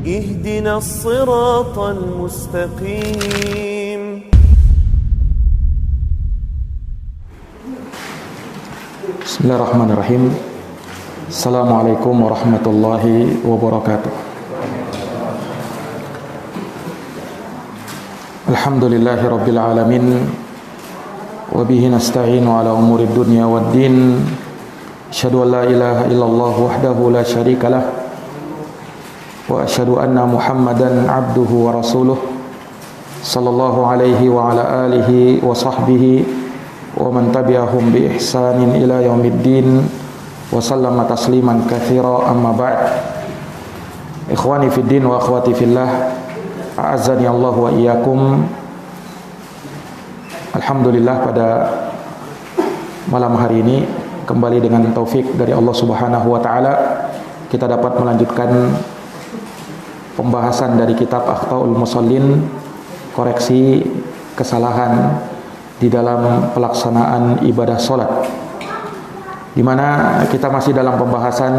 اهدنا الصراط المستقيم Bismillahirrahmanirrahim. Assalamualaikum warahmatullahi wabarakatuh. Alhamdulillahi rabbil alamin. Wabihi nasta'inu ala umuri dunya waddin. Asyhadu an la ilaha illallah wahdahu la syarikalah. Wa asyhadu anna Muhammadan abduhu wa rasuluh. Sallallahu alaihi wa ala alihi wa sahbihi wa man tabi'ahum bi ihsanin ila yaumiddin wa sallama tasliman katsira, amma ba'd. Ikhwani fid din wa akhwati fillah, a'azzani Allah wa iyyakum. Alhamdulillah, pada malam hari ini kembali dengan taufik dari Allah Subhanahu wa taala kita dapat melanjutkan pembahasan dari kitab Akhtaul Musallin, koreksi kesalahan di dalam pelaksanaan ibadah salat, di mana kita masih dalam pembahasan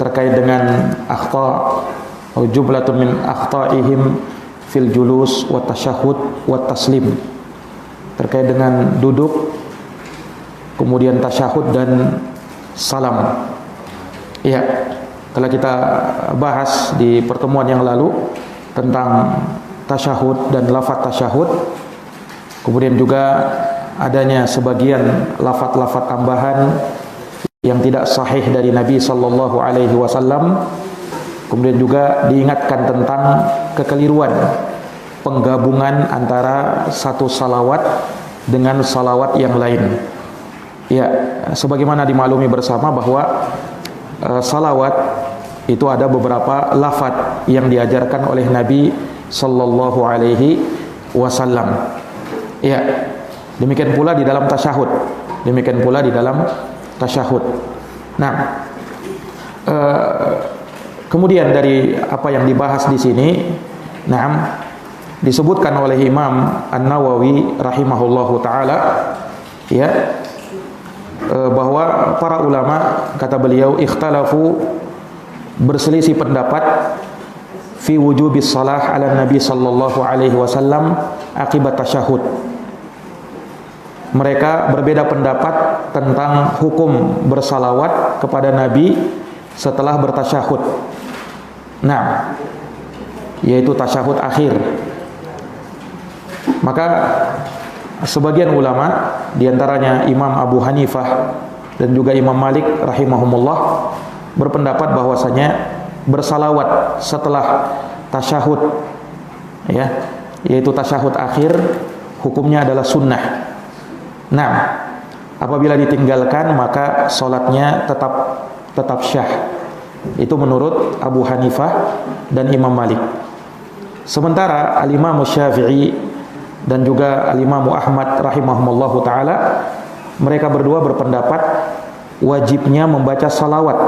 terkait dengan akhta atau jumlatun min akhtaihim fil julus wa tasyahud wa taslim, terkait dengan duduk, kemudian tasyahud dan salam. Iya, telah kita bahas di pertemuan yang lalu tentang tasyahud dan lafaz tasyahud. Kemudian juga adanya sebagian lafaz-lafaz tambahan yang tidak sahih dari Nabi sallallahu alaihi wasallam. Kemudian juga diingatkan tentang kekeliruan penggabungan antara satu salawat dengan salawat yang lain. Ya, sebagaimana dimaklumi bersama bahwa salawat itu ada beberapa lafaz yang diajarkan oleh Nabi sallallahu alaihi wasallam. Ya, demikian pula di dalam tasyahud. Demikian pula di dalam tasyahud. Nah, kemudian dari apa yang dibahas di sini, nah, disebutkan oleh Imam An-Nawawi rahimahullahu taala, ya, bahwa para ulama, kata beliau, ikhtalafu, berselisih pendapat, fi wujubis shalah ala Nabi sallallahu alaihi wasallam akibat tasyahud. Mereka berbeda pendapat tentang hukum bersalawat kepada Nabi setelah bertasyahud. Nah, yaitu tasyahud akhir. Maka sebagian ulama, diantaranya Imam Abu Hanifah dan juga Imam Malik rahimahumullah, berpendapat bahwasanya bersalawat setelah tasyahud, ya, yaitu tasyahud akhir, hukumnya adalah sunnah. Nah, apabila ditinggalkan maka salatnya tetap syah. Itu menurut Abu Hanifah dan Imam Malik. Sementara Al-Imam Syafi'i dan juga Al-Imam Ahmad rahimahumullahu taala, mereka berdua berpendapat wajibnya membaca salawat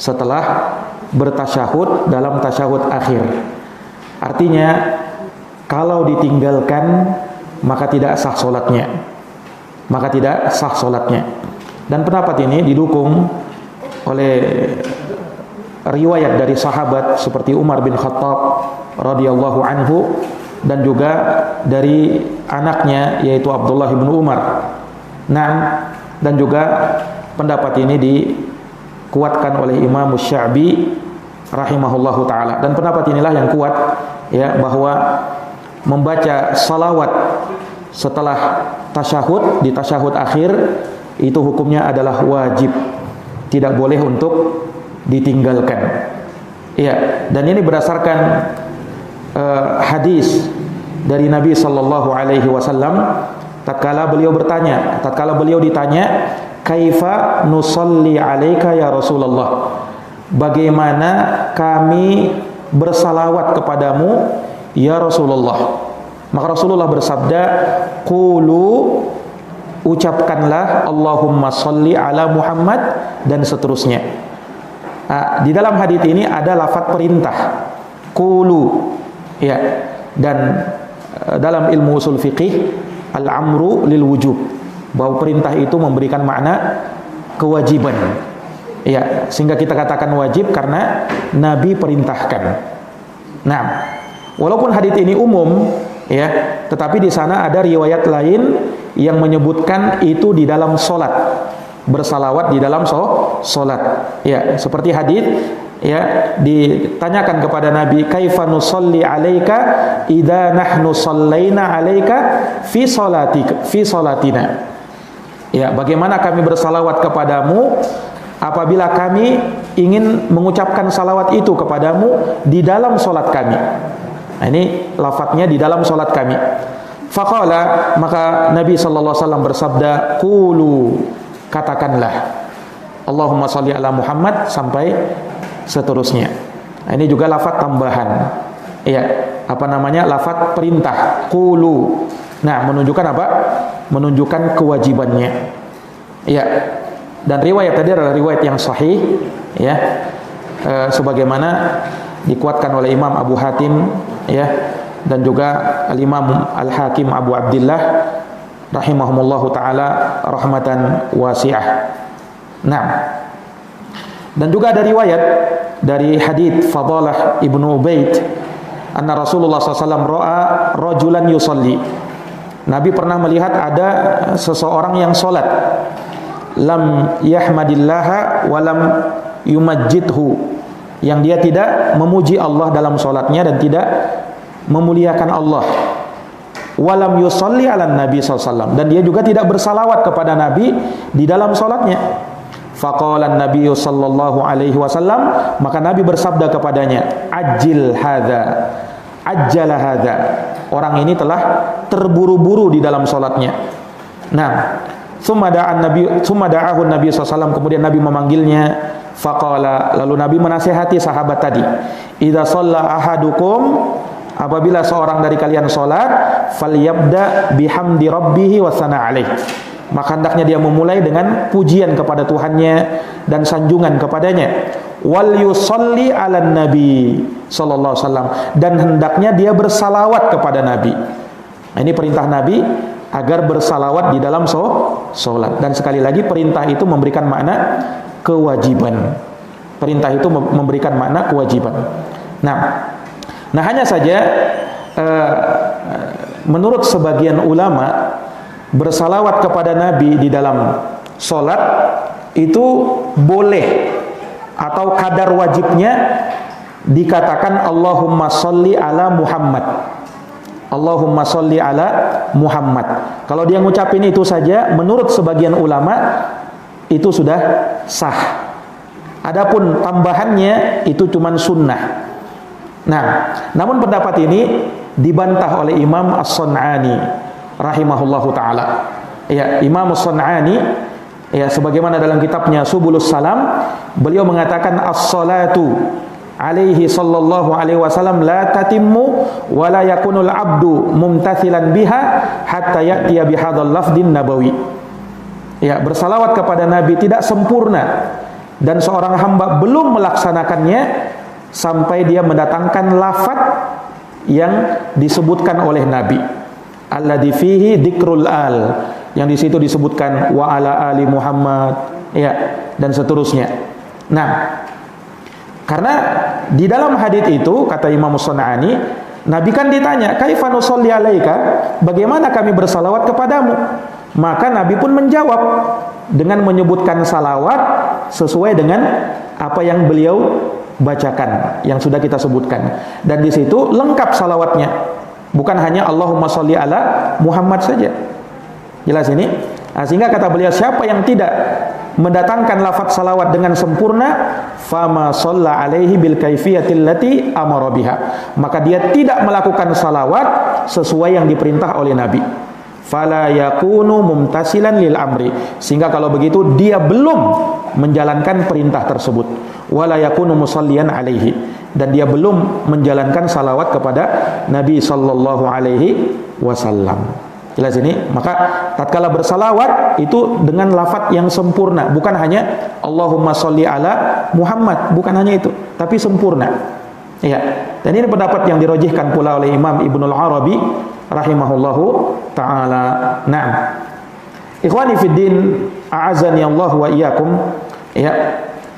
setelah bertasyahud dalam tasyahud akhir. Artinya kalau ditinggalkan maka tidak sah salatnya. Maka tidak sah salatnya. Dan pendapat ini didukung oleh riwayat dari sahabat seperti Umar bin Khattab radhiyallahu anhu, dan juga dari anaknya yaitu Abdullah bin Umar. Nah, dan juga pendapat ini dikuatkan oleh Imam Sya'bi rahimahullahu taala, dan pendapat inilah yang kuat, ya, bahwa membaca salawat setelah tasyahud di tasyahud akhir itu hukumnya adalah wajib, tidak boleh untuk ditinggalkan. Ya, dan ini berdasarkan hadis dari Nabi sallallahu alaihi wasallam tatkala beliau ditanya, kaifa nusalli alaika ya Rasulullah, bagaimana kami bersalawat kepadamu ya Rasulullah. Maka Rasulullah bersabda, qulu, ucapkanlah Allahumma sholli ala Muhammad, dan seterusnya. Di dalam hadis ini ada lafaz perintah, qulu, ya, dan dalam ilmu usul fiqih al-amru lil wujub, bahwa perintah itu memberikan makna kewajiban. Ya, sehingga kita katakan wajib karena Nabi perintahkan. Nah, walaupun hadits ini umum ya, tetapi di sana ada riwayat lain yang menyebutkan itu di dalam solat, bersalawat di dalam solat. Ya, seperti hadits ya, ditanyakan kepada Nabi, kaifa nusalli alaika idza nahnu sallaina alaika fi salatina. Ya, bagaimana kami bersalawat kepadamu apabila kami ingin mengucapkan salawat itu kepadamu di dalam solat kami. Nah, ini lafadznya di dalam solat kami. Faqala, maka Nabi sallallahu alaihi wasallam bersabda, qulu, katakanlah Allahumma shalli ala Muhammad sampai seterusnya. Nah, ini juga lafadz tambahan. Ya, lafadz perintah, qulu. Nah, menunjukkan apa? Menunjukkan kewajibannya. Ya. Dan riwayat tadi adalah riwayat yang sahih, ya. Sebagaimana dikuatkan oleh Imam Abu Hatim, ya, dan juga Al-Imam Al-Hakim Abu Abdillah rahimahumullahu taala rahmatan wasi'ah. Nah, dan juga ada riwayat dari hadits Fadalah Ibnu Ubaid, anna Rasulullah SAW ra'a rajulan yusalli. Nabi pernah melihat ada seseorang yang salat, lam yahmadillaha walam yumajjidhu, yang dia tidak memuji Allah dalam salatnya dan tidak memuliakan Allah. Walam yusalli ala Nabi SAW, dan dia juga tidak bersalawat kepada Nabi di dalam salatnya. Faqala Nabi sallallahu alaihi wasallam, maka Nabi bersabda kepadanya, ajil hadza, ajjala hadza, orang ini telah terburu-buru di dalam salatnya. Nah, summa da'ahu Nabi SAW, kemudian Nabi memanggilnya. Faqala, lalu Nabi menasihati sahabat tadi, idza shalla ahadukum, apabila seorang dari kalian salat, falyabda bihamdi rabbih wa sana alaih, maka hendaknya dia memulai dengan pujian kepada Tuhannya dan sanjungan kepadanya. Wal yusalli ala nabi sallallahu alaihi wasallam, dan hendaknya dia bersalawat kepada Nabi. Nah, ini perintah Nabi agar bersalawat di dalam salat. Dan sekali lagi, perintah itu memberikan makna kewajiban. Perintah itu memberikan makna kewajiban. Nah, hanya saja menurut sebagian ulama, bersalawat kepada Nabi di dalam salat itu boleh, atau kadar wajibnya dikatakan Allahumma sholli ala Muhammad, Allahumma sholli ala Muhammad. Kalau dia ngucapin itu saja, menurut sebagian ulama itu sudah sah. Adapun tambahannya itu cuman sunnah. Nah, namun pendapat ini dibantah oleh Imam As-Sun'ani rahimahullahu taala. Ya, Imam As-Sun'ani, ya, sebagaimana dalam kitabnya Subulus Salam, beliau mengatakan as-salatu alaihi sallallahu alaihi wasallam la tatimmu wa la yakunul abdu mumtathilan biha hatta ya'tiya bihadzal lafdin nabawi. Ya, bersalawat kepada Nabi tidak sempurna dan seorang hamba belum melaksanakannya sampai dia mendatangkan lafaz yang disebutkan oleh Nabi, alladzi fihi dzikrul al, yang di situ disebutkan wa ala ali Muhammad, ya, dan seterusnya. Nah, karena di dalam hadis itu, kata Imam As-Sun'ani, Nabi kan ditanya, kaifa nusolli alaika, bagaimana kami bersalawat kepadamu? Maka Nabi pun menjawab dengan menyebutkan salawat sesuai dengan apa yang beliau bacakan, yang sudah kita sebutkan. Dan di situ lengkap salawatnya, bukan hanya Allahumma sholli ala Muhammad saja. Jelas ini? Nah, sehingga kata beliau, siapa yang tidak mendatangkan lafaz salawat dengan sempurna, fama shalla alaihi bil kaifiyatil lati amara biha, maka dia tidak melakukan salawat sesuai yang diperintah oleh Nabi. Fala yakunu mumtasilan lil amri, sehingga kalau begitu dia belum menjalankan perintah tersebut. Wala yakunu musalliyan alaihi, dan dia belum menjalankan salawat kepada Nabi sallallahu alaihi wasallam. Jelas ini? Maka tatkala bersalawat itu dengan lafaz yang sempurna, bukan hanya Allahumma sholli ala Muhammad, bukan hanya itu, tapi sempurna. Ya. Dan ini pendapat yang dirojihkan pula oleh Imam Ibnul Arabi rahimahullahu taala. Naam. Ikhwani fid din, a'azani Allah wa iyyakum. Ya.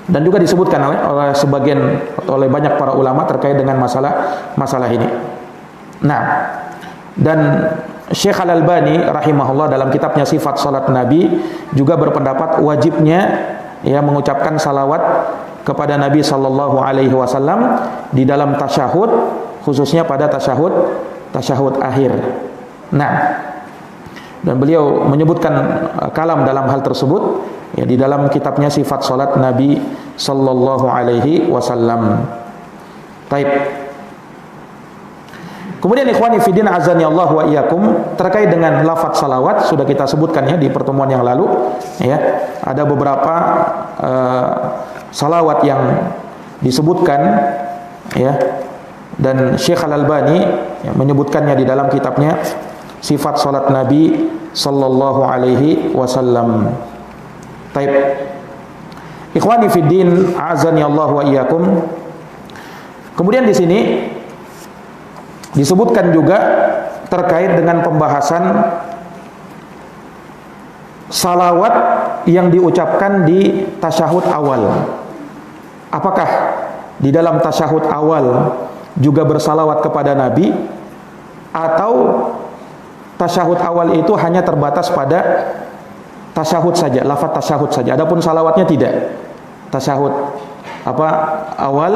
Dan juga disebutkan oleh sebagian atau oleh banyak para ulama terkait dengan masalah ini. Nah, dan Syekh Al-Albani rahimahullah dalam kitabnya Sifat Salat Nabi juga berpendapat wajibnya ya mengucapkan salawat kepada Nabi sallallahu alaihi wasallam di dalam tasyahud, khususnya pada tasyahud akhir. Nah, dan beliau menyebutkan kalam dalam hal tersebut ya di dalam kitabnya Sifat Salat Nabi sallallahu alaihi wasallam. Taib. Kemudian ikhwani fiddin azani Allah wa iyyakum, terkait dengan lafaz salawat sudah kita sebutkan ya di pertemuan yang lalu ya. Ada beberapa salawat yang disebutkan ya, dan Syekh Al-Albani ya, menyebutkannya di dalam kitabnya Sifat Salat Nabi sallallahu alaihi wasallam. Taib. Ikhwani fiddin azani Allah wa iyyakum. Kemudian di sini disebutkan juga terkait dengan pembahasan salawat yang diucapkan di tasyahud awal. Apakah di dalam tasyahud awal juga bersalawat kepada Nabi, atau tasyahud awal itu hanya terbatas pada tasyahud saja, lafaz tasyahud saja, adapun salawatnya tidak. Tasyahud awal,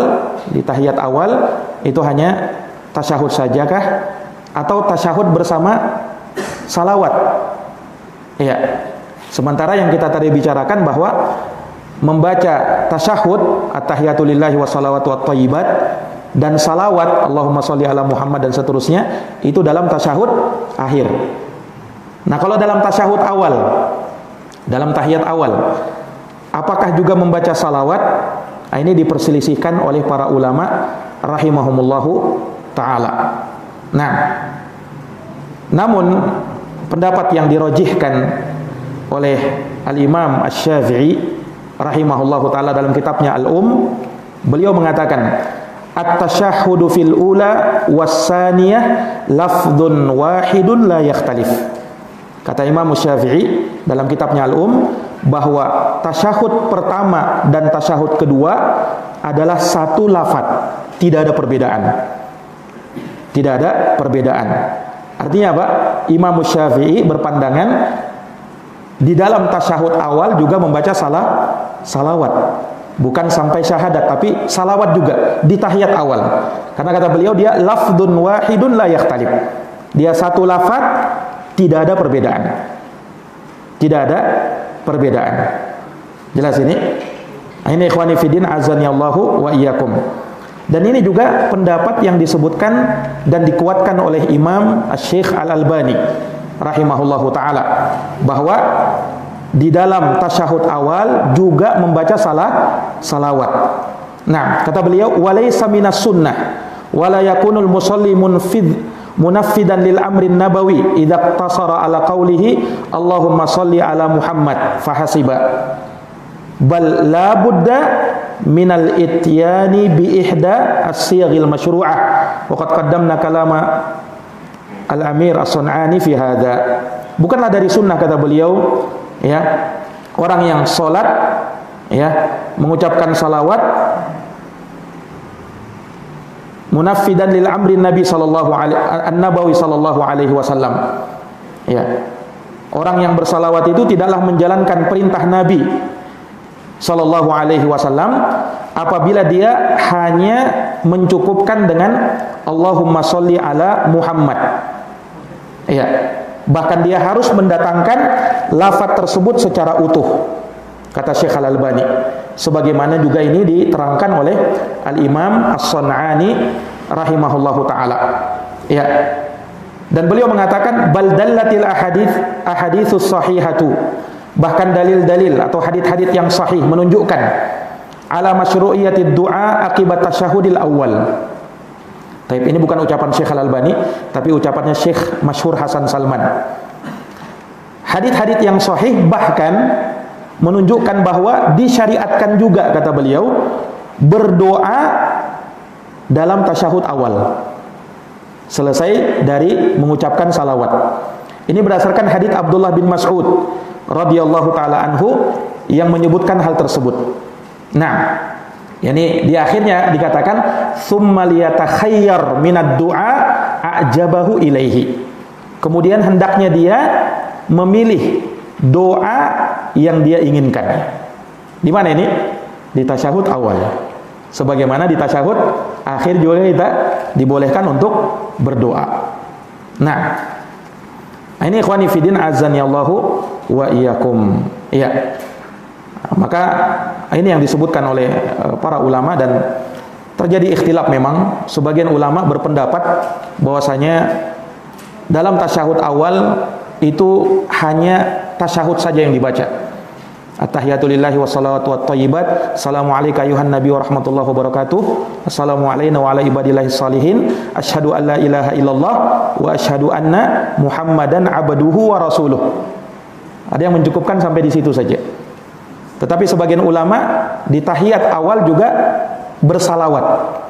di tahiyat awal itu hanya tasyahud sajakah, atau tasyahud bersama salawat? Iya. Sementara yang kita tadi bicarakan bahwa membaca tasyahud at-tahiyatu lillahi wa salawatu wat thayyibat dan salawat Allahumma sholli ala Muhammad dan seterusnya itu dalam tasyahud akhir. Nah, kalau dalam tasyahud awal, dalam tahiyat awal, apakah juga membaca salawat? Nah, ini diperselisihkan oleh para ulama rahimahumullahu ta'ala. Nah, namun pendapat yang dirojihkan oleh Al-Imam Asy-Syafi'i rahimahullahu ta'ala dalam kitabnya Al-Um, beliau mengatakan at-tasyahhudu fil ula was-saniyah lafdhun wahidun la yakhtalif. Kata Imam Syafi'i dalam kitabnya Al-Um bahwa tasyahud pertama dan tasyahud kedua adalah satu lafaz, tidak ada perbedaan. Tidak ada perbedaan. Artinya apa? Imam Syafi'i berpandangan di dalam tasyahud awal juga membaca salawat. Bukan sampai syahadat, tapi salawat juga di tahiyat awal. Karena kata beliau dia lafdun wahidun la yakhtalif. Dia satu lafaz, tidak ada perbedaan. Tidak ada perbedaan. Jelas ini? Ini ikhwani fiddin azani Allahu wa iyyakum. Dan ini juga pendapat yang disebutkan dan dikuatkan oleh Imam Syekh Al-Albani rahimahullahu ta'ala, bahwa di dalam tasyahud awal juga membaca salawat. Nah, kata beliau walaysa minas sunnah wala yakunul musalli munaffidan lil amrin nabawi idza iqtasara ala qawlihi Allahumma shalli ala Muhammad fahasiba, bal la budda minal ityani bi ihda as-siyaghil masyru'ah wa qad qaddamna kalama al-Amir As-Sun'ani fi hadza. Bukanlah dari sunnah, kata beliau, ya, orang yang salat ya mengucapkan salawat munaffidan lil amri Nabi sallallahu an-nabawi sallallahu alaihi wasallam. Ya. Orang yang bersalawat itu tidaklah menjalankan perintah Nabi sallallahu alaihi wasallam apabila dia hanya mencukupkan dengan Allahumma sholli ala Muhammad. Ya. Bahkan dia harus mendatangkan lafaz tersebut secara utuh, kata Syekh Al-Albani, sebagaimana juga ini diterangkan oleh Al-Imam As-Sun'ani rahimahullahu ta'ala. Ya. Dan beliau mengatakan bal dallatil ahaditsus sahihatu, bahkan dalil-dalil atau hadits-hadits yang sahih menunjukkan ala masyru'iyatid du'a akibat tasyahudil awal. Tapi ini bukan ucapan Syekh Al-Albani, tapi ucapannya Syekh Masyhur Hasan Salman. Hadits-hadits yang sahih bahkan menunjukkan bahwa disyariatkan juga, kata beliau, berdoa dalam tasyahud awal selesai dari mengucapkan salawat. Ini berdasarkan hadits Abdullah bin Mas'ud radhiyallahu taala anhu yang menyebutkan hal tersebut. Nah, yani di akhirnya dikatakan tsumma liyatakhayyar minad du'a a'jabahu ilaihi. Kemudian hendaknya dia memilih doa yang dia inginkan. Di mana ini? Di tasyahud awal. Sebagaimana di tasyahud akhir juga kita dibolehkan untuk berdoa. Nah, ini ikhwani fiddin azani Allahu wa iyyakum. Iya. Maka ini yang disebutkan oleh para ulama, dan terjadi ikhtilaf memang. Sebagian ulama berpendapat bahwasanya dalam tasyahud awal itu hanya tasyahud saja yang dibaca. At-tahiyatu lillahi wassalawatu wattayyibat. Assalamu alayka ayuhan nabi wa rahmatullahi wa barakatuh. Assalamu alayna wa ala ibadillahi salihin. Asyhadu an la ilaha illallah wa asyhadu anna Muhammadan abduhu wa rasuluh. Ada yang mencukupkan sampai di situ saja. Tetapi sebagian ulama di tahiyat awal juga bersalawat.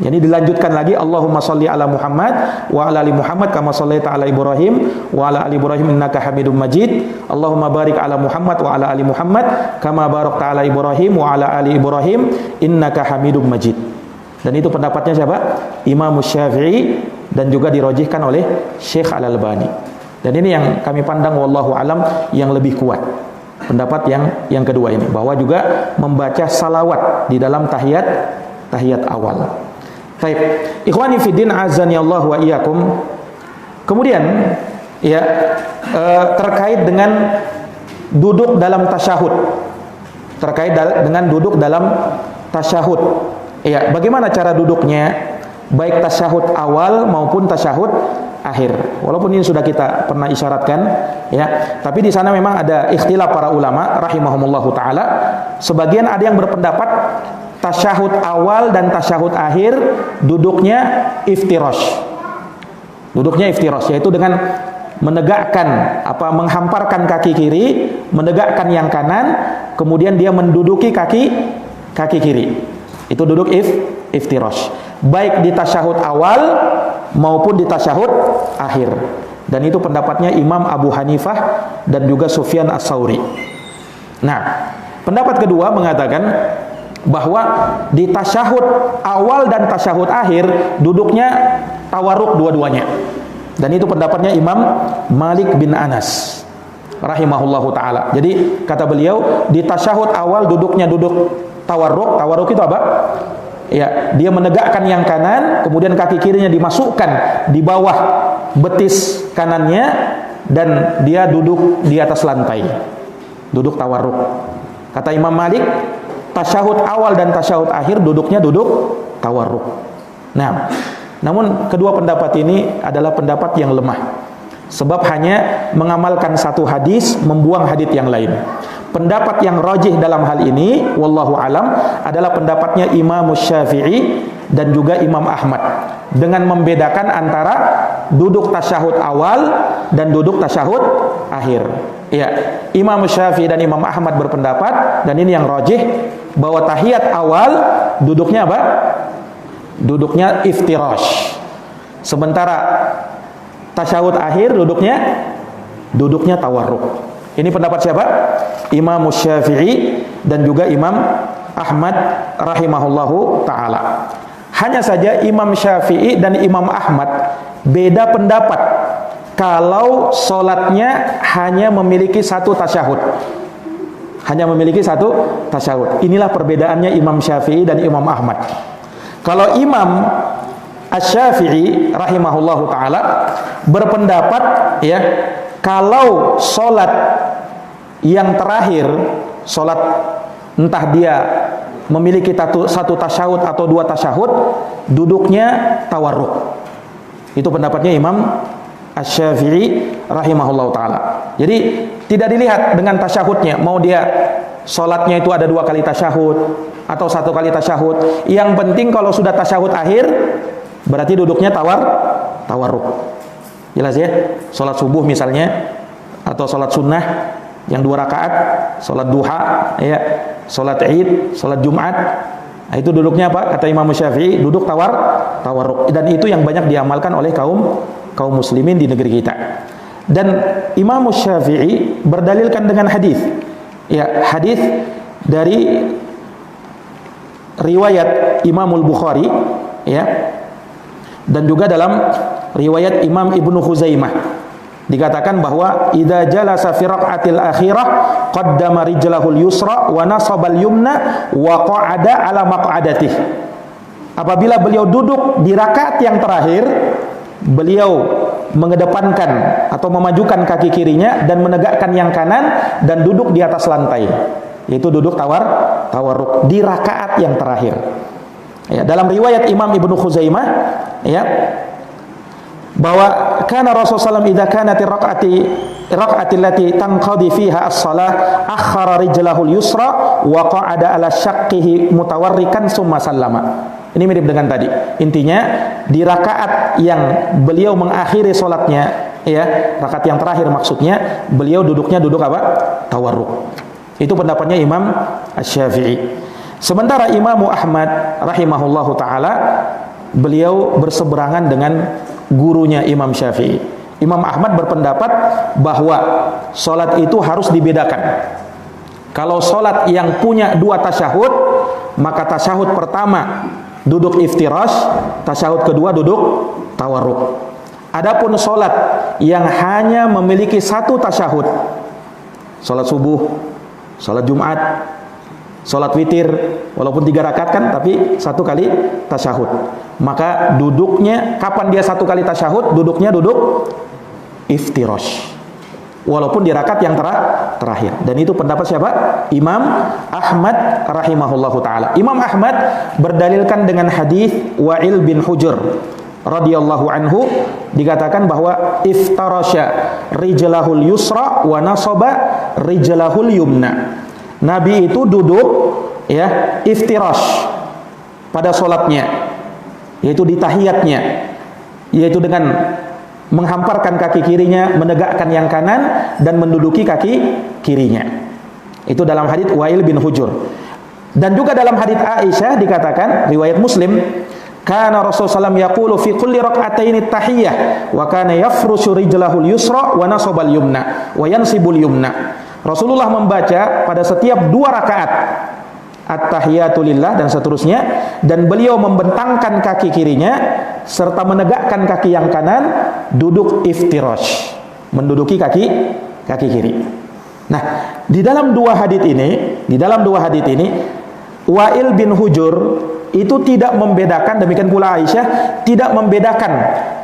Jadi dilanjutkan lagi, Allahumma sholli ala Muhammad wa ala ali Muhammad kama shallaita ala Ibrahim wa ala ali Ibrahim innaka Hamidum Majid. Allahumma barik ala Muhammad wa ala ali Muhammad kama barakta ala Ibrahim wa ala ali Ibrahim innaka Hamidum Majid. Dan itu pendapatnya siapa? Imam Syafi'i, dan juga dirojihkan oleh Syekh Al-Albani. Dan ini yang kami pandang wallahu alam yang lebih kuat. Pendapat yang kedua ini, bahwa juga membaca salawat di dalam tahiyat awal. Baik, ikhwani fiddin azani Allah wa iyyakum. Kemudian ya, terkait dengan duduk dalam tasyahud. Terkait dengan duduk dalam tasyahud. Ya, bagaimana cara duduknya? Baik tasyahud awal maupun tasyahud akhir. Walaupun ini sudah kita pernah isyaratkan, ya, tapi di sana memang ada ikhtilaf para ulama rahimahumullahu taala. Sebagian ada yang berpendapat tasyahud awal dan tasyahud akhir duduknya iftirash. Duduknya iftirash, yaitu dengan menegakkan menghamparkan kaki kiri, menegakkan yang kanan, kemudian dia menduduki kaki kiri. Itu duduk iftirash. Baik di tasyahud awal maupun di tasyahud akhir. Dan itu pendapatnya Imam Abu Hanifah dan juga Sufyan Ats-Tsauri. Nah, pendapat kedua mengatakan bahwa di tasyahud awal dan tasyahud akhir duduknya tawarruk dua-duanya. Dan itu pendapatnya Imam Malik bin Anas rahimahullahu taala. Jadi kata beliau, di tasyahud awal duduknya duduk tawarruk. Tawarruk itu apa? Ya, dia menegakkan yang kanan, kemudian kaki kirinya dimasukkan di bawah betis kanannya, dan dia duduk di atas lantai. Duduk tawarruk. Kata Imam Malik, tasyahud awal dan tasyahud akhir duduknya duduk tawarruk. Nah, namun kedua pendapat ini adalah pendapat yang lemah. Sebab hanya mengamalkan satu hadis, membuang hadis yang lain. Pendapat yang rajih dalam hal ini wallahu alam adalah pendapatnya Imam Syafi'i dan juga Imam Ahmad, dengan membedakan antara duduk tasyahud awal dan duduk tasyahud akhir. Ya, Imam Syafi'i dan Imam Ahmad berpendapat, dan ini yang rajih, bahwa tahiyat awal duduknya apa? Duduknya iftirash. Sementara tasyahud akhir duduknya tawarruk. Ini pendapat siapa? Imam Syafi'i dan juga Imam Ahmad rahimahullahu taala. Hanya saja Imam Syafi'i dan Imam Ahmad beda pendapat kalau solatnya hanya memiliki satu tasyahud. Hanya memiliki satu tasyahud. Inilah perbedaannya Imam Syafi'i dan Imam Ahmad. Kalau Imam Asy-Syafi'i rahimahullahu taala berpendapat, ya, kalau solat yang terakhir, solat entah dia memiliki satu tasyahud atau dua tasyahud, duduknya tawarruk. Itu pendapatnya Imam Asy-Syafi'i rahimahullahu taala. Jadi tidak dilihat dengan tasyahudnya, mau dia solatnya itu ada 2 kali tasyahud atau 1 kali tasyahud. Yang penting kalau sudah tasyahud akhir, berarti duduknya tawarruk. Jelas ya? Salat subuh misalnya, atau salat sunnah yang 2 rakaat, salat duha, ya, salat Id, salat Jumat. Nah, itu duduknya apa? Kata Imam Syafi'i, duduk tawarruk. Dan itu yang banyak diamalkan oleh kaum muslimin di negeri kita. Dan Imam Syafi'i berdalilkan dengan hadis. Ya, hadis dari riwayat Imamul Bukhari, ya, dan juga dalam riwayat Imam Ibnu Khuzaimah dikatakan bahwa idza jalasa fi raq'atil akhirah qaddama rijlahul yusra wa nasabal yumna wa qa'ada ala maq'adatihi. Apabila beliau duduk di rakaat yang terakhir, beliau mengedepankan atau memajukan kaki kirinya dan menegakkan yang kanan dan duduk di atas lantai, yaitu duduk tawarruk di rakaat yang terakhir. Ya, dalam riwayat Imam Ibnu Khuzaimah, ya, bahwa kana Rasulullah SAW idza kanat raq'ati allati tanqadi fiha as-shalah akhara rijlahul yusra wa qa'ada ala syaqqihi mutawarrikan summa sallama. Ini mirip dengan tadi. Intinya di rakaat yang beliau mengakhiri salatnya, ya, rakaat yang terakhir maksudnya, beliau duduknya duduk apa? Tawarruk. Itu pendapatnya Imam Asy-Syafi'i. Sementara Imam Ahmad rahimahullahu taala, beliau berseberangan dengan gurunya Imam Syafi'i. Imam Ahmad berpendapat bahwa salat itu harus dibedakan. Kalau salat yang punya dua tasyahud, maka tasyahud pertama duduk iftirash, tasyahud kedua duduk tawarruk. Adapun salat yang hanya memiliki satu tasyahud, salat subuh, salat Jumat, salat witir, walaupun 3 rakaat kan, tapi 1 kali tasyahud, maka duduknya kapan dia 1 kali tasyahud, duduknya duduk iftirash, walaupun di rakaat yang terakhir. Dan itu pendapat siapa? Imam Ahmad rahimahullahu taala. Imam Ahmad berdalilkan dengan hadis Wa'il bin Hujr radhiyallahu anhu, dikatakan bahwa iftarasha rijlahul yusra wa nasaba rijlahul yumna. Nabi itu duduk, ya, iftirash pada salatnya, yaitu di tahiyatnya, yaitu dengan menghamparkan kaki kirinya, menegakkan yang kanan dan menduduki kaki kirinya. Itu dalam hadits Wa'il bin Hujr. Dan juga dalam hadits Aisyah dikatakan, riwayat Muslim, kana Rasulullah SAW yaqulu fi kulli raq'ataini tahiyyah wa kana yafrushu rijlahul yusra wa nasabal yumna wa yansibul yumna. Rasulullah membaca pada setiap 2 rakaat at-tahiyatu lillah dan seterusnya, dan beliau membentangkan kaki kirinya serta menegakkan kaki yang kanan, duduk iftirash, menduduki kaki kiri. Nah, di dalam dua hadits ini Wa'il bin Hujr itu tidak membedakan, demikian pula Aisyah tidak membedakan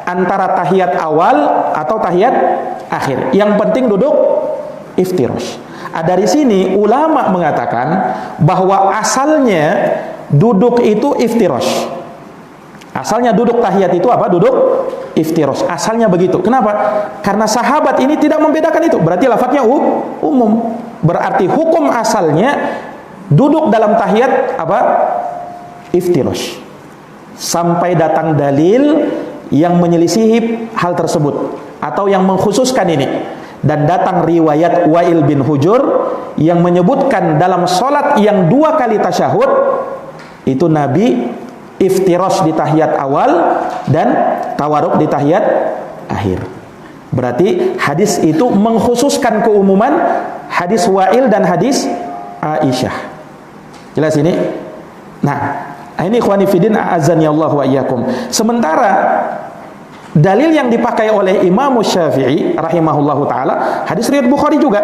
antara tahiyat awal atau tahiyat akhir. Yang penting duduk iftirash. Dari sini ulama mengatakan bahwa asalnya duduk itu iftirash. Asalnya duduk tahiyat itu apa? Duduk iftirash. Asalnya begitu. Kenapa? Karena sahabat ini tidak membedakan itu. Berarti lafadznya umum. Berarti hukum asalnya duduk dalam tahiyat apa? Iftirash. Sampai datang dalil yang menyelisihi hal tersebut atau yang mengkhususkan ini. Dan datang riwayat Wa'il bin Hujr yang menyebutkan dalam solat yang 2 kali tasyahud itu Nabi iftirash di tahiyat awal dan tawarruk di tahiyat akhir. Berarti hadis itu mengkhususkan keumuman hadis Wa'il dan hadis Aisyah. Jelas ini? Nah, ini ikhwani fillah a'azzani Allah wa iyyakum. Sementara dalil yang dipakai oleh Imam Syafi'i rahimahullahu taala hadis riwayat Bukhari juga.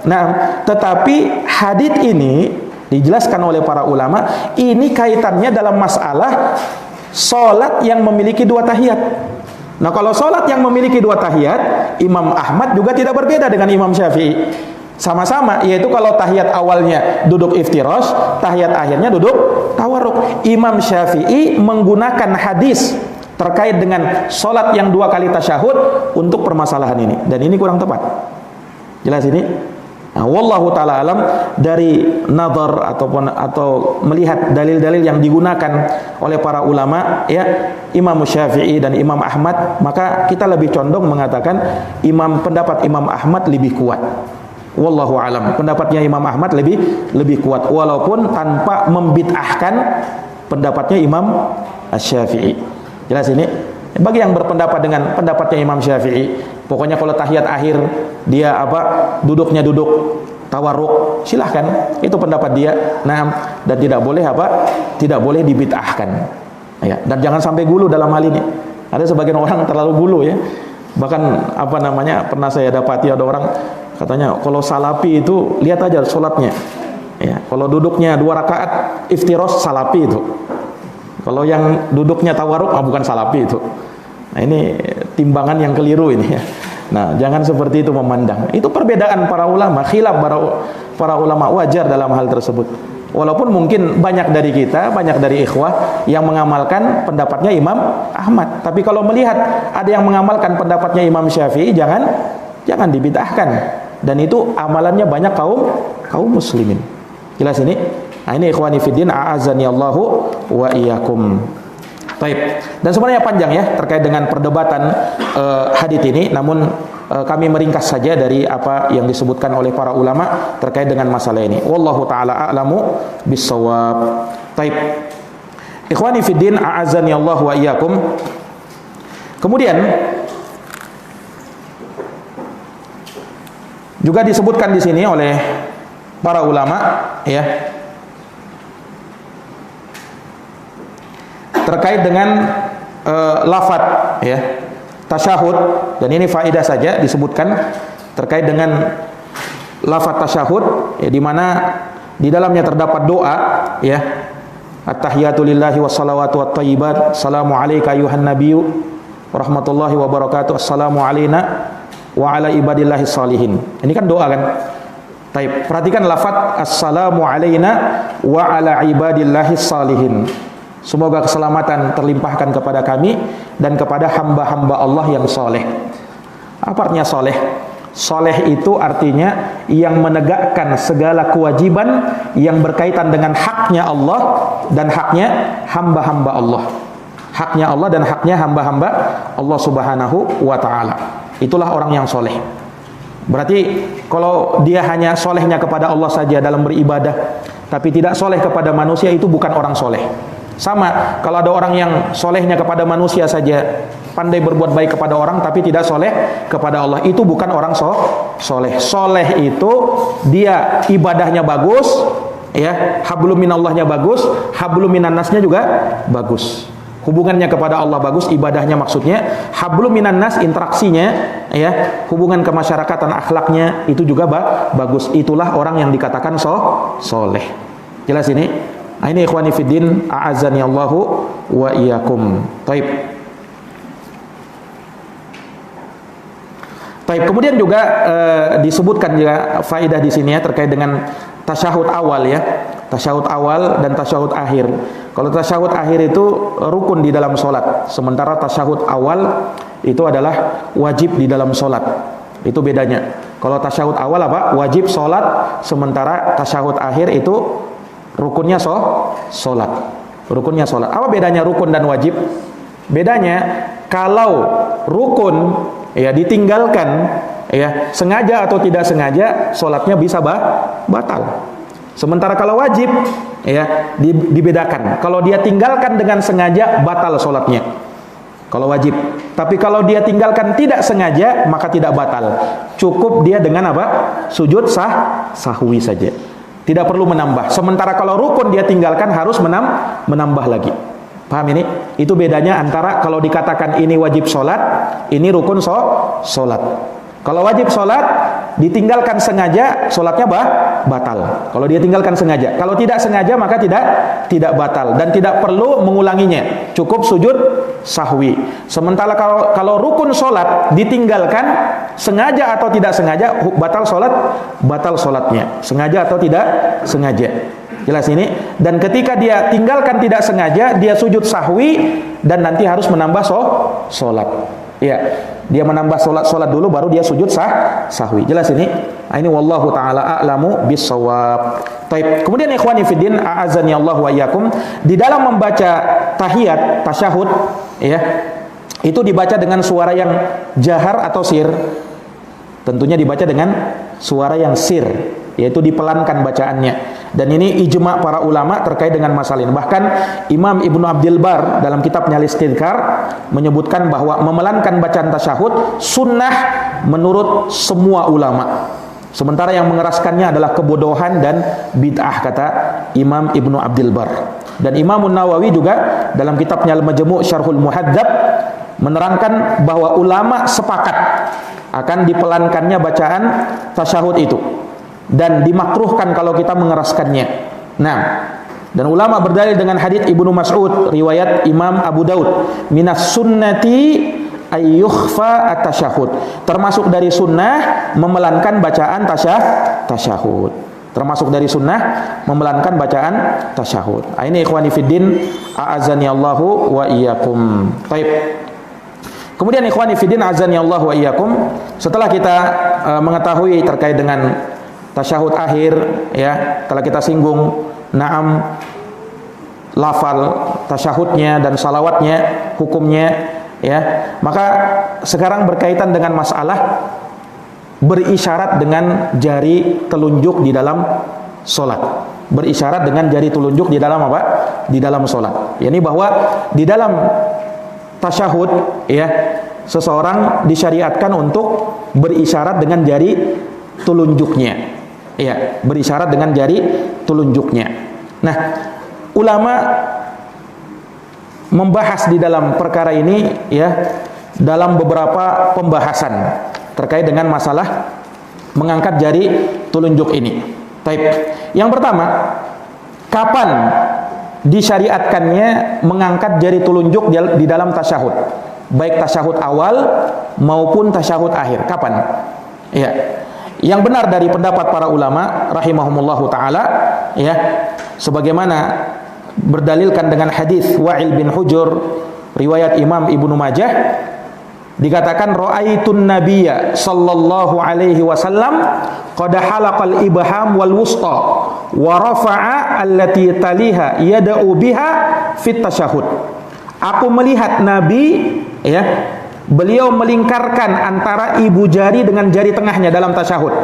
Nah, tetapi hadis ini dijelaskan oleh para ulama, ini kaitannya dalam masalah salat yang memiliki 2 tahiyat. Nah, kalau salat yang memiliki 2 tahiyat, Imam Ahmad juga tidak berbeda dengan Imam Syafi'i. Sama-sama, yaitu kalau tahiyat awalnya duduk iftirash, tahiyat akhirnya duduk tawarruk. Imam Syafi'i menggunakan hadis terkait dengan solat yang 2 kali tasyahud untuk permasalahan ini, dan ini kurang tepat. Jelas ini? Nah, wallahu taala alam, dari nazar atau melihat dalil-dalil yang digunakan oleh para ulama, ya, Imam Syafi'i dan Imam Ahmad, maka kita lebih condong mengatakan pendapat Imam Ahmad lebih kuat. Wallahu alam, pendapatnya Imam Ahmad lebih kuat, walaupun tanpa membid'ahkan pendapatnya Imam Asy-Syafi'i. Jelas ini? Bagi yang berpendapat dengan pendapatnya Imam Syafi'i, pokoknya kalau tahiyat akhir dia duduknya duduk tawarruk, silahkan, itu pendapat dia. Nah, dan tidak boleh apa? Tidak boleh dibid'ahkan. Ya, dan jangan sampai gulu dalam hal ini. Ada sebagian orang terlalu gulu ya. Bahkan apa namanya, pernah saya dapati ada orang katanya kalau salafi itu lihat aja sholatnya. Ya, kalau duduknya 2 rakaat iftiros salafi itu. Kalau yang duduknya tawarruk bukan salafi itu. Nah, ini timbangan yang keliru ini ya. Nah, jangan seperti itu memandang. Itu perbedaan para ulama, khilaf para ulama, wajar dalam hal tersebut. Walaupun mungkin banyak dari kita, banyak dari ikhwah yang mengamalkan pendapatnya Imam Ahmad. Tapi kalau melihat ada yang mengamalkan pendapatnya Imam Syafi'i, jangan dibid'ahkan. Dan itu amalannya banyak kaum muslimin. Jelas ini? Nah, ini ikhwani fiddin, a'azani Allahu wa iyyakum. Baik. Dan sebenarnya panjang ya terkait dengan perdebatan hadits ini, namun kami meringkas saja dari apa yang disebutkan oleh para ulama terkait dengan masalah ini. Wallahu taala a'lamu bissawab. Baik. Ikhwani fiddin, a'azani Allah wa iyyakum. Kemudian juga disebutkan di sini oleh para ulama ya terkait dengan lafaz ya tasyahud, dan ini faedah saja disebutkan terkait dengan lafaz tasyahud ya, di mana di dalamnya terdapat doa ya, at-tahiyatu lillahi wassalawatu wattayyibat, assalamu alayka ayuhan nabiyyu warahmatullahi wabarakatuh, assalamu alayna wa ala ibadillahi salihin. Ini kan doa kan. Baik, perhatikan lafaz assalamu alayna wa ala ibadillahi salihin. Semoga keselamatan terlimpahkan kepada kami dan kepada hamba-hamba Allah yang soleh. Apa artinya soleh? Soleh itu artinya yang menegakkan segala kewajiban yang berkaitan dengan haknya Allah dan haknya hamba-hamba Allah. Haknya Allah dan haknya hamba-hamba Allah subhanahu wa ta'ala. Itulah orang yang soleh. Berarti kalau dia hanya solehnya kepada Allah saja dalam beribadah, tapi tidak soleh kepada manusia, itu bukan orang soleh. Sama, kalau ada orang yang solehnya kepada manusia saja, pandai berbuat baik kepada orang, tapi tidak soleh kepada Allah, itu bukan orang soleh. Soleh itu dia ibadahnya bagus, ya, hablum minallahnya bagus, hablum minannasnya juga bagus. Hubungannya kepada Allah bagus, ibadahnya maksudnya, hablum minannas interaksinya, ya, hubungan kemasyarakatan akhlaknya itu juga bagus. Itulah orang yang dikatakan soleh. Jelas ini? Nah, ini ikhwani fiddin, a'azani Allahu wa iyyakum. Baik. Baik, kemudian juga disebutkan juga faedah di sini ya terkait dengan tasyahud awal ya. Tasyahud awal dan tasyahud akhir. Kalau tasyahud akhir itu rukun di dalam salat, sementara tasyahud awal itu adalah wajib di dalam salat. Itu bedanya. Kalau tasyahud awal apa? Wajib salat, sementara tasyahud akhir itu rukunnya salat. Rukunnya salat. Apa bedanya rukun dan wajib? Bedanya kalau rukun ya ditinggalkan ya sengaja atau tidak sengaja, salatnya bisa batal. Sementara kalau wajib ya dibedakan. Kalau dia tinggalkan dengan sengaja, batal salatnya. Kalau wajib. Tapi kalau dia tinggalkan tidak sengaja, maka tidak batal. Cukup dia dengan apa? Sujud sahwi saja. Tidak perlu menambah. Sementara kalau rukun dia tinggalkan harus menambah lagi. Paham ini? Itu bedanya antara kalau dikatakan ini wajib sholat, ini rukun sholat. Kalau wajib sholat, ditinggalkan sengaja, sholatnya batal. Kalau dia tinggalkan sengaja. Kalau tidak sengaja, maka tidak batal. Dan tidak perlu mengulanginya. Cukup sujud sahwi. Sementara kalau rukun sholat, ditinggalkan, sengaja atau tidak sengaja, batal sholatnya. Sengaja atau tidak sengaja. Jelas ini? Dan ketika dia tinggalkan tidak sengaja, dia sujud sahwi, dan nanti harus menambah sholat. Ya, dia menambah sholat dulu baru dia sujud sahwi. Jelas ini? Nah, ini wallahu taala a'lamu bissawab. Baik. Kemudian ikhwani fiddin, a'azani Allah wa iyyakum, di dalam membaca tahiyat, tasyahud ya, itu dibaca dengan suara yang jahar atau sir. Tentunya dibaca dengan suara yang sir, yaitu dipelankan bacaannya. Dan ini ijma' para ulama terkait dengan masalah ini. Bahkan Imam Ibnu Abdil Bar dalam kitabnya Al-Istidhkar menyebutkan bahwa memelankan bacaan tasyahud sunnah menurut semua ulama. Sementara yang mengeraskannya adalah kebodohan dan bid'ah, kata Imam Ibnu Abdul Bar. Dan Imam Nawawi juga dalam kitabnya Al-Majmu' Syarhul Muhadzab menerangkan bahwa ulama sepakat akan dipelankannya bacaan tasyahud itu dan dimakruhkan kalau kita mengeraskannya. Nah, dan ulama berdalil dengan hadits Ibnu Mas'ud riwayat Imam Abu Daud, minas sunnati ayyukhfa at-tasyahud, termasuk dari sunnah memelankan bacaan tasyahud. Termasuk dari sunnah memelankan bacaan tasyahud. Ini ikhwani fiddin, a'azani Allahu wa iyyakum. Baik. Kemudian ikhwani fiddin, a'azani Allahu wa iyyakum, setelah kita mengetahui terkait dengan tasyahud akhir, ya, telah kita singgung na'am lafal tasyahudnya dan salawatnya, hukumnya, ya. Maka sekarang berkaitan dengan masalah berisyarat dengan jari telunjuk di dalam solat. Berisyarat dengan jari telunjuk di dalam apa? Di dalam solat. Yani bahwa di dalam tasyahud, ya, seseorang disyariatkan untuk berisyarat dengan jari telunjuknya. Ya, berisyarat dengan jari telunjuknya. Nah, ulama membahas di dalam perkara ini, ya, dalam beberapa pembahasan terkait dengan masalah mengangkat jari telunjuk ini. Baik. Yang pertama, kapan disyariatkannya mengangkat jari telunjuk di dalam tasyahud? Baik tasyahud awal maupun tasyahud akhir. Kapan? Ya. Yang benar dari pendapat para ulama rahimahumullahu taala, ya, sebagaimana berdalilkan dengan hadis Wa'il bin Hujur riwayat Imam Ibnu Majah, dikatakan ra'aitun nabiyya sallallahu alaihi wasallam qad halaqal ibham wal wusta wa rafa'a allati taliha yad'u biha fit tasyahud. Aku melihat Nabi, ya, beliau melingkarkan antara ibu jari dengan jari tengahnya dalam tasyahud,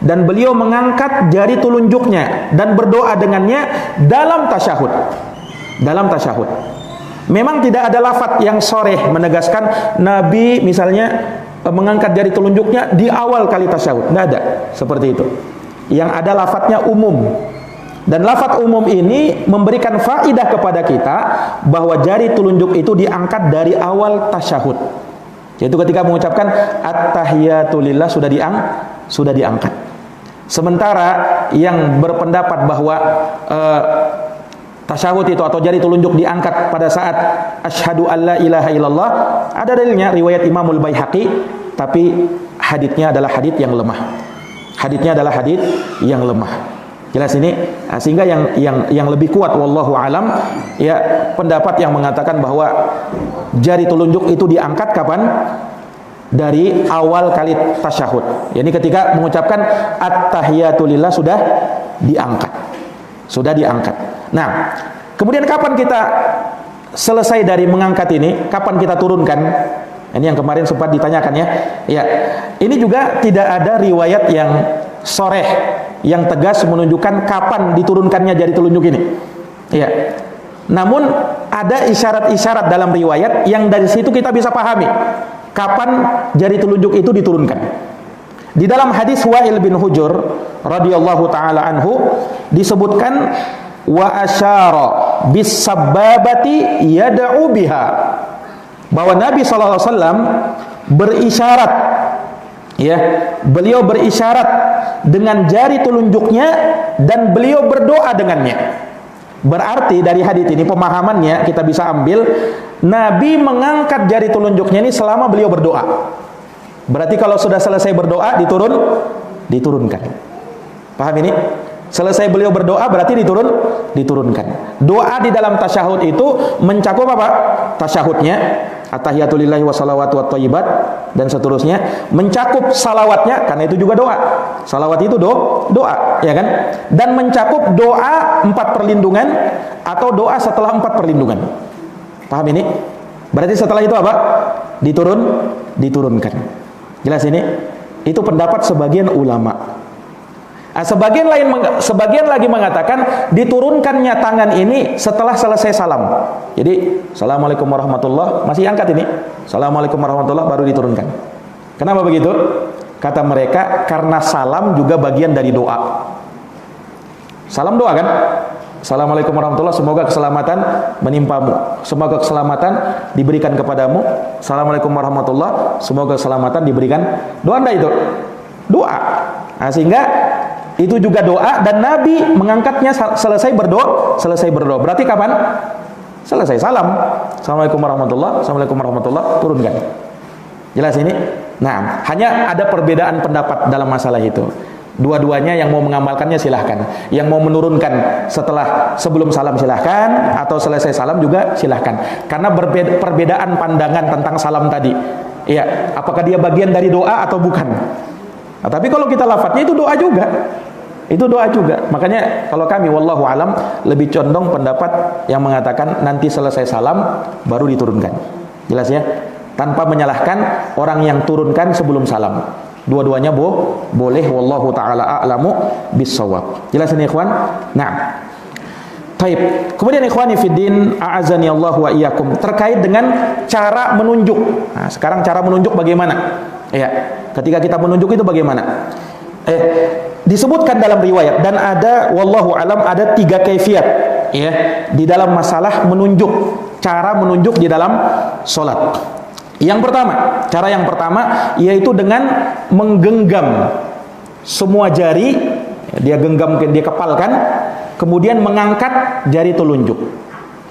dan beliau mengangkat jari telunjuknya dan berdoa dengannya dalam tasyahud. Dalam tasyahud. Memang tidak ada lafaz yang sharih menegaskan Nabi misalnya mengangkat jari telunjuknya di awal kali tasyahud. Tidak ada seperti itu. Yang ada lafaznya umum. Dan lafaz umum ini memberikan faidah kepada kita bahwa jari telunjuk itu diangkat dari awal tasyahud. Yaitu ketika mengucapkan at-tahiyatu lillah sudah diangkat. Sementara yang berpendapat bahwa tasyahud itu atau jari telunjuk diangkat pada saat asyhadu alla ilaha illallah, ada dalilnya riwayat Imamul Baihaqi, tapi haditsnya adalah hadits yang lemah. Haditsnya adalah hadits yang lemah. Jelas ini, sehingga yang lebih kuat wallahu alam, ya, pendapat yang mengatakan bahwa jari telunjuk itu diangkat kapan? Dari awal kali tasyahud. Yani ketika mengucapkan at-tahiyatu lillah sudah diangkat. Sudah diangkat. Nah, kemudian kapan kita selesai dari mengangkat ini? Kapan kita turunkan? Ini yang kemarin sempat ditanyakan, ya. Ya, ini juga tidak ada riwayat yang sharih, yang tegas menunjukkan kapan diturunkannya jari telunjuk ini. Ya. Namun ada isyarat-isyarat dalam riwayat yang dari situ kita bisa pahami kapan jari telunjuk itu diturunkan. Di dalam hadis Wa'il bin Hujur radhiyallahu taala anhu disebutkan wa asyara bis sababati yad'u biha, bahwa Nabi sallallahu alaihi wasallam berisyarat, ya, beliau berisyarat dengan jari telunjuknya dan beliau berdoa dengannya. Berarti dari hadits ini pemahamannya kita bisa ambil Nabi mengangkat jari telunjuknya ini selama beliau berdoa. Berarti kalau sudah selesai berdoa diturunkan. Paham ini? Selesai beliau berdoa berarti diturunkan. Doa di dalam tasyahud itu mencakup apa? Tasyahudnya, at-tahiyatu lillahi wa salawatu wat thayyibat dan seterusnya, mencakup salawatnya karena itu juga doa. Salawat itu doa, ya kan? Dan mencakup doa 4 perlindungan atau doa setelah 4 perlindungan. Paham ini? Berarti setelah itu apa? Diturunkan. Jelas ini? Itu pendapat sebagian ulama. Sebagian lagi mengatakan diturunkannya tangan ini setelah selesai salam. Jadi assalamualaikum warahmatullah masih angkat ini, assalamualaikum warahmatullah baru diturunkan. Kenapa begitu? Kata mereka, karena salam juga bagian dari doa. Salam doa kan? Assalamualaikum warahmatullahi wabarakatuh, semoga keselamatan menimpamu, semoga keselamatan diberikan kepadamu. Assalamualaikum warahmatullahi wabarakatuh, semoga keselamatan diberikan. Doa anda itu? Doa. Nah, sehingga itu juga doa, dan Nabi mengangkatnya selesai berdoa. Berarti kapan? Selesai salam. Assalamualaikum warahmatullahi wabarakatuh, assalamualaikum warahmatullahi wabarakatuh, turunkan. Jelas ini? Nah, hanya ada perbedaan pendapat dalam masalah itu. Dua-duanya yang mau mengamalkannya silahkan. Yang mau menurunkan sebelum salam silahkan, atau selesai salam juga silahkan. Karena perbedaan pandangan tentang salam tadi. Iya, apakah dia bagian dari doa atau bukan? Nah, tapi kalau kita lafadznya itu doa juga. Itu doa juga. Makanya kalau kami wallahu alam lebih condong pendapat yang mengatakan nanti selesai salam baru diturunkan. Jelas ya? Tanpa menyalahkan orang yang turunkan sebelum salam. Dua-duanya boleh, wallahu taala a'lamu bis-shawab. Jelas ini ikhwan? Nah. Taib. Kemudian ikhwani fiddin, a'azani Allah wa iyyakum, terkait dengan cara menunjuk. Nah, sekarang cara menunjuk bagaimana? Ya, ketika kita menunjuk itu bagaimana? Disebutkan dalam riwayat, dan ada wallahu alam ada 3 kaifiat ya di dalam masalah menunjuk, cara menunjuk di dalam salat. Yang pertama, cara yang pertama yaitu dengan menggenggam semua jari, dia genggam, dia kepalkan, kemudian mengangkat jari telunjuk.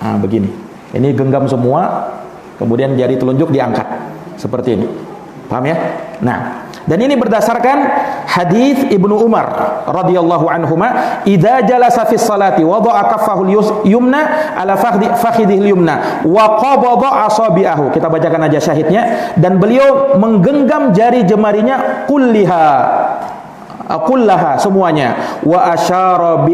Nah, begini. Ini genggam semua, kemudian jari telunjuk diangkat seperti ini. Paham ya? Nah, dan ini berdasarkan hadis Ibnu Umar radhiyallahu anhuma, idza jalasa fi sholati wada'a kaffahu yumna ala fakhidhihi yumna wa qabada asabi'ahu. Kita bacakan aja syahidnya. Dan beliau menggenggam jari jemarinya kullaha semuanya, wa asyara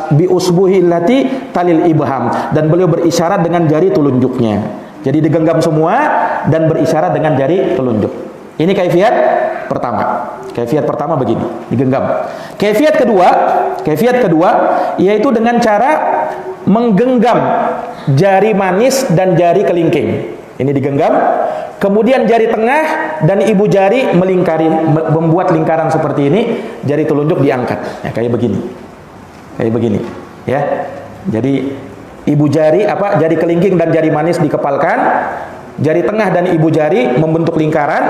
bi usbuhi allati talil ibham, dan beliau berisyarat dengan jari telunjuknya. Jadi digenggam semua dan berisyarat dengan jari telunjuk. Ini kaifiat pertama. Kaifiat pertama begini, digenggam. Kaifiat kedua yaitu dengan cara menggenggam jari manis dan jari kelingking. Ini digenggam, kemudian jari tengah dan ibu jari membuat lingkaran seperti ini, jari telunjuk diangkat. Ya, kayak begini. Kayak begini, ya. Jadi ibu jari jari kelingking dan jari manis dikepalkan, jari tengah dan ibu jari membentuk lingkaran,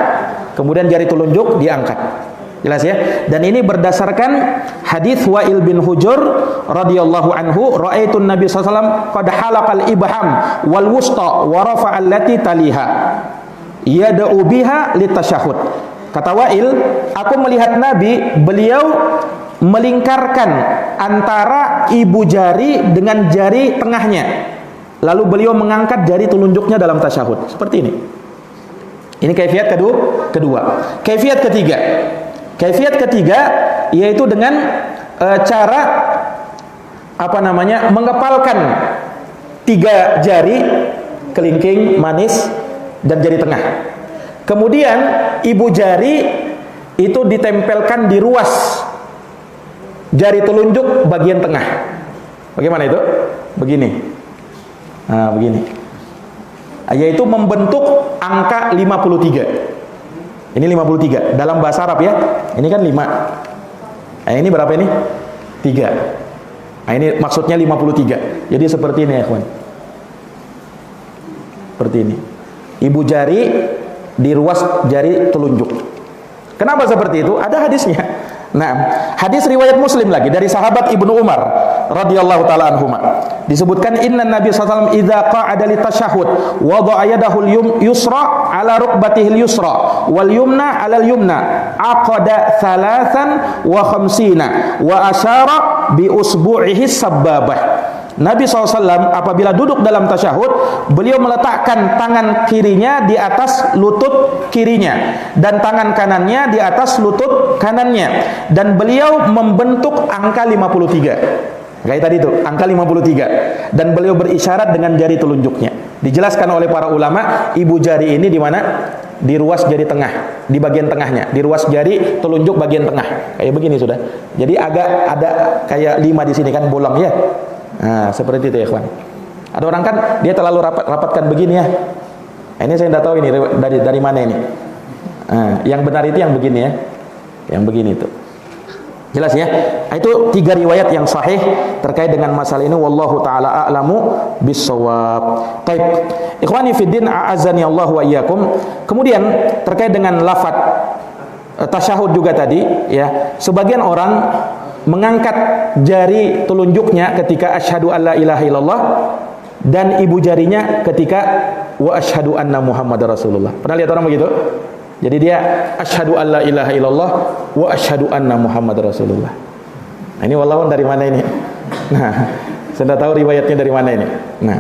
kemudian jari telunjuk diangkat. Jelas ya? Dan ini berdasarkan hadis Wa'il bin Hujur radhiyallahu anhu, ra'aitun Nabi sallallahu alaihi wasallam qad halaqal ibham wal wusta wa rafa'a allati taliha yad'u biha litasyahhud. Kata Wa'il, aku melihat Nabi, beliau melingkarkan antara ibu jari dengan jari tengahnya, lalu beliau mengangkat jari telunjuknya dalam tasyahud seperti ini. Ini kaifiat kedua. Kaifiat ketiga yaitu dengan cara mengepalkan 3 jari kelingking, manis dan jari tengah. Kemudian ibu jari itu ditempelkan di ruas jari telunjuk bagian tengah. Bagaimana itu? Begini. Nah, begini. Yaitu membentuk angka 53. Ini 53 dalam bahasa Arab ya. Ini kan 5. Nah, ini berapa ini? 3. Nah, ini maksudnya 53. Jadi seperti ini ya, kawan. Seperti ini. Ibu jari di ruas jari telunjuk. Kenapa seperti itu? Ada hadisnya. Nah, hadis riwayat Muslim lagi dari sahabat Ibnu Umar radhiyallahu taala anhuma. Disebutkan inna Nabi sallallahu alaihi wasallam idza qa'ada li tasyahhud wada'a yadahu yusra ala rukbatihil yusra wal yumna 'ala al yumna aqada 53 wa asyara bi usbu'ihi sabbabah. Nabi SAW apabila duduk dalam tasyahud, beliau meletakkan tangan kirinya di atas lutut kirinya dan tangan kanannya di atas lutut kanannya, dan beliau membentuk angka 53. Kayak tadi itu, angka 53. Dan beliau berisyarat dengan jari telunjuknya. Dijelaskan oleh para ulama, ibu jari ini di mana? Di ruas jari tengah, di bagian tengahnya, di ruas jari telunjuk bagian tengah. Kayak begini sudah. Jadi agak ada kayak 5 di sini kan, bolong ya. Nah, seperti itu ya, kawan. Ada orang kan dia terlalu rapatkan begini ya. Nah, ini saya tidak tahu ini dari mana ini. Nah, yang benar itu yang begini ya. Yang begini tuh. Jelas ya? Itu 3 riwayat yang sahih terkait dengan masalah ini. Wallahu taala a'lamu bissawab. Baik. Ikhwani fiddin, a'azzani Allah wa iyyakum. Kemudian terkait dengan lafaz tasyahud juga tadi ya. Sebagian orang mengangkat jari telunjuknya ketika asyhadu alla ilaha illallah dan ibu jarinya ketika wa asyhadu anna Muhammadar Rasulullah. Pernah lihat orang begitu? Jadi dia asyhadu alla ilaha illallah wa asyhadu anna Muhammadar Rasulullah. Nah, ini wallahu dari mana ini? Nah, saya tahu riwayatnya dari mana ini. Nah,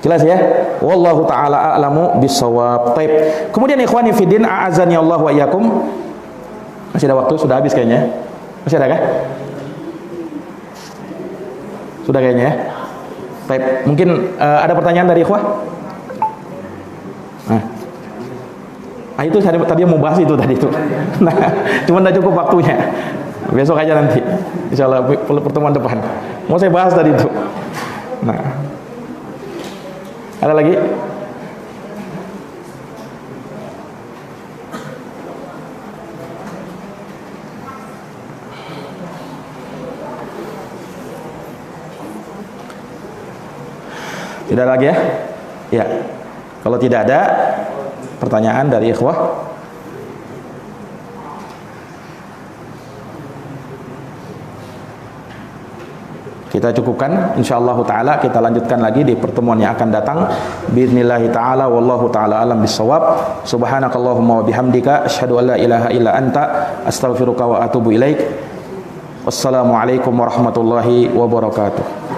jelas ya? Wallahu taala a'lamu bissawab. Baik. Kemudian ikhwani fiddin, a'azzani Allah wa iyyakum. Masih ada waktu, sudah habis kayaknya. Masih ada kah? Sudah kayaknya ya. Baik, mungkin ada pertanyaan dari ikhwah? Nah, itu tadi mau bahas itu tadi itu. Nah, cuma tidak cukup waktunya. Besok aja nanti. Insyaallah pertemuan depan. Mau saya bahas tadi itu. Nah. Ada lagi? Tidak lagi ya? Ya. Kalau tidak ada pertanyaan dari ikhwah, kita cukupkan. Insyaallah taala kita lanjutkan lagi di pertemuan yang akan datang. Bismillahi taala wallahu taala alam bissawab. Subhanakallahumma wa bihamdika asyhadu an la ilaha illa anta astaghfiruka wa atubu ilaik. Wassalamualaikum warahmatullahi wabarakatuh.